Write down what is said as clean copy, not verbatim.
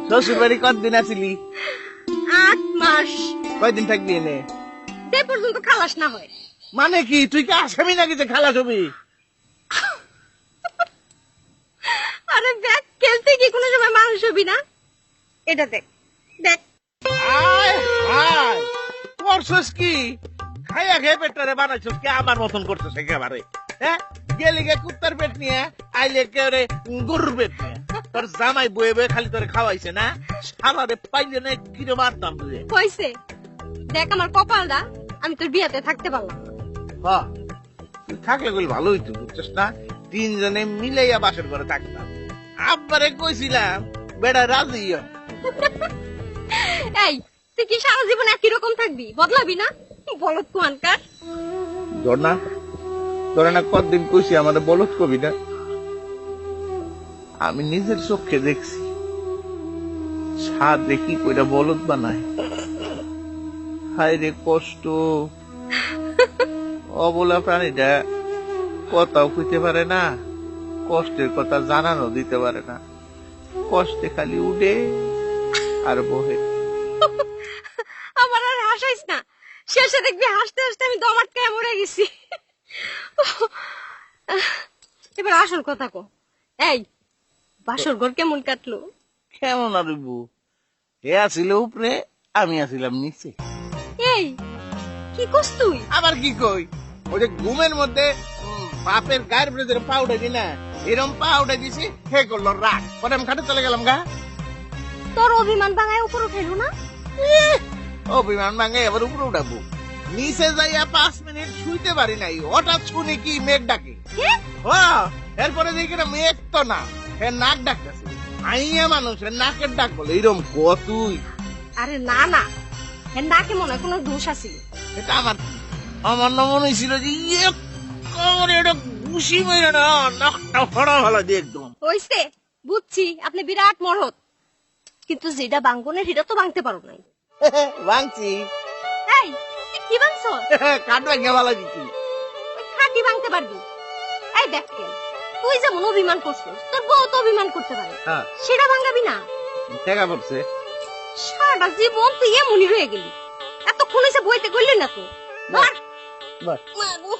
শ্বশুর বাড়ি কতদিন আছিলি? 8 মাস। কয়দিন থাকবি এনে? যে পর্যন্ত খালাস না হয়। মানে কি তুই কি আসামি নাকি যে খালাস হবি? আরে ব্যাগ খেলতে কি কোনো সময় মানুষ হবি না? এটা দেখ দেখ। আয় আয় করছস কি? খাইয়া খেয়ে পেটটারে বানাইছস কি আমার মতন করছস একেবারে? হ্যাঁ গেলি গে কুত্তার পেট নিয়ে আইলে একেবারে গরুর পেট নিয়ে। তোর জামাই বয়ে বয়ে খালি তোরে খাওয়াইছে না? সারারে পাইলে না কিরে মারতাম তুই। কইছে দেখ আমার কপালটা, আমি তোর বিয়াতে থাকতে পারলাম না। হ্যাঁ তুই থাকলে বল ভালো হইতো বুঝছস না? 3 জনে মিলাইয়া বাসর করে থাকতাম। আব্বারে কইছিলাম বেড়া রাজি হয়। এই তুই কি সারা জীবন একই রকম থাকবি, বদলাবি না? বলত কোয়ানকার। ধর্না তোরা না কতদিন কইছি আমাদের বলত কবি না? আমি নিজের চোখে দেখছি সাদ দেখি কইরা বলত বানায়। হায় রে কষ্ট, অবলা প্রাণীটা কথাও কইতে পারে না, কষ্টের কথা জানানো দিতে পারে না, কষ্টে খালি উঠে আর বহে। আমার আর হাসাইস না, শেষে দেখবি হাসতে হাসতে আমি দম আটকায় মরে গেছি। এবার আসল কথা কো, এই বাসর ঘর কেমন কাটলো? কেমন আর বউ, এ আসিল উপরে আমি আসিলাম নিচে। এই কি করছ তুই? আবার কি কই, ওই যে ঘুমের মধ্যে বাপের গায়ের ব্রেজের পাউডার দি না, এরম পাউডার দিছি হে করলো রাগ, পরে আমি খাটে চলে গেলাম গা। তোর অভিমান ভাঙায় উপর উঠেলো না? অভিমান ভাঙে এবার উপরে উঠাবো। নিচে যাইয়া 5 মিনিট শুইতে পারি নাই, হঠাৎ শুনি কি মেঘ ডাকে। এরপরে দেখি না মেঘ তো না, হে নাক ডাকতেছে। আইয়া মানুষের নাকের ডাক বলে এরম কতুই। আরে না না, হ্যাঁ নাকে মনে হয় কোনো দোষ আছিল। এটা আমার আমার না মনে হয়েছিল যে ইয়ে কোমরে এটা ঘুষি মেরে না নাকটা ফড়া ভালো দিয়ে একদম। হইছে বুঝছি আপনি বিরাট মরদ, কিন্তু যেটা বাঙ্গনের সেটা তো ভাঙতে পারো নাই। ভাঙছি এই তুই কি ভাঙছ? কাঠ ভাঙিয়া ভালো দিচ্ছি। খাটি ভাঙতে পারবি? এই দেখ কেন, তুই যেমন অভিমান করছিস তোর বউ তো অভিমান করতে পারে, সেটা ভাঙাবি না? দেখা পড়ছে সারা জীবন তুই এমনই রয়ে গেলি, এতক্ষণ এসে বইতে করলি না তো। বাহ। মাগো